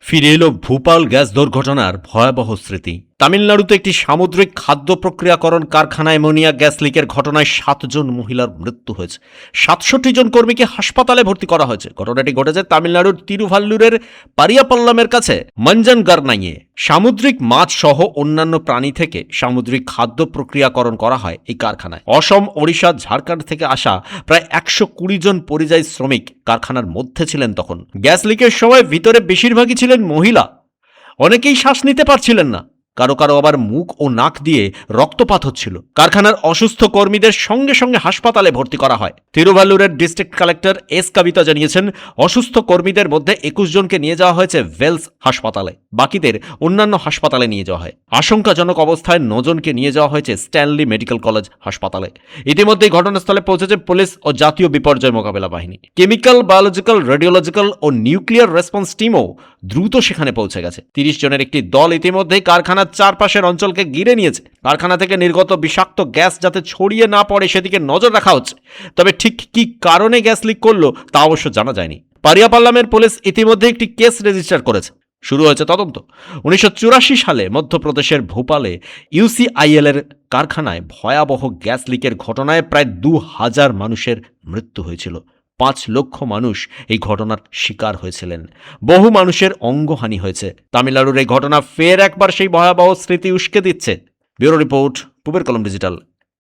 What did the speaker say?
ফিরে এলো ভূপাল গ্যাস দুর্ঘটনার ভয়াবহ স্মৃতি। তামিলনাড়ুতে একটি সামুদ্রিক খাদ্য প্রক্রিয়াকরণ কারখানায় অ্যামোনিয়া গ্যাস লিকের ঘটনায় ৭ জন মহিলার মৃত্যু হয়েছে। ৬৭ জন কর্মীকে হাসপাতালে ভর্তি করা হয়েছে। ঘটনাটি ঘটেছে তামিলনাড়ুর তিরুভাল্লুরের পারিয়াপল্লামের কাছে মঞ্জনগারনাইয়ে। সামুদ্রিক মাছ সহ অন্যান্য প্রাণী থেকে সামুদ্রিক খাদ্য প্রক্রিয়াকরণ করা হয় এই কারখানায়। অসম, ওড়িশা, ঝাড়খণ্ড থেকে আসা প্রায় ১২০ জন পরিযায়ী শ্রমিক কারখানার মধ্যে ছিলেন তখন। গ্যাস লিকের সময় ভিতরে বেশিরভাগই ছিলেন মহিলা। অনেকেই শ্বাস নিতে পারছিলেন না, কারো কারো আবার মুখ ও নাক দিয়ে রক্তপাত হচ্ছিল। কারখানার অসুস্থ কর্মীদের সঙ্গে সঙ্গে হাসপাতালে ভর্তি করা হয়। তিরুভাল্লুরের ডিস্ট্রিক্ট কালেক্টর এস কবিতা জানিয়েছেন, অসুস্থ কর্মীদের মধ্যে ২১ জনকে নিয়ে যাওয়া হয়েছে ভেলস হাসপাতালে, বাকিদের অন্যান্য হাসপাতালে নিয়ে যাওয়া হয়। আশঙ্কাজনক অবস্থায় ৯ জনকে নিয়ে যাওয়া হয়েছে স্ট্যানলি মেডিকেল কলেজ হাসপাতালে। ইতিমধ্যেই ঘটনাস্থলে পৌঁছেছে পুলিশ ও জাতীয় বিপর্যয় মোকাবেলা বাহিনী। কেমিক্যাল, বায়োলজিক্যাল, রেডিওলজিক্যাল ও নিউক্লিয়ার রেসপন্স টিমও দ্রুত সেখানে পৌঁছে গেছে। ৩০ জনের একটি দল ইতিমধ্যেই কারখানার চারপাশের অঞ্চলকে ঘিরে নিয়েছে। কারখানা থেকে নির্গত বিষাক্ত গ্যাস যাতে ছড়িয়ে না পড়ে সেদিকে নজর রাখা হচ্ছে। তবে ঠিক কি কারণে গ্যাস লিক করলো তা অবশ্য জানা যায়নি। পারিয়াপাল্লামের পুলিশ ইতিমধ্যে একটি কেস রেজিস্টার করেছে। শুরু হয়েছে তদন্ত। ১৯৮৪ সালে মধ্যপ্রদেশের ভোপালে ইউসিআইএল এর কারখানায় ভয়াবহ গ্যাস লিকের ঘটনায় প্রায় ২,০০০ মানুষের মৃত্যু হয়েছিল। ৫ লক্ষ মানুষ এই ঘটনার শিকার হয়েছিলেন। বহু মানুষের অঙ্গহানি হয়েছে। তামিলনাড়ুর এই ঘটনা ফের একবার সেই ভয়াবহ স্মৃতি উস্কে দিচ্ছে। ব্যুরো রিপোর্ট, পূবের কলম ডিজিটাল।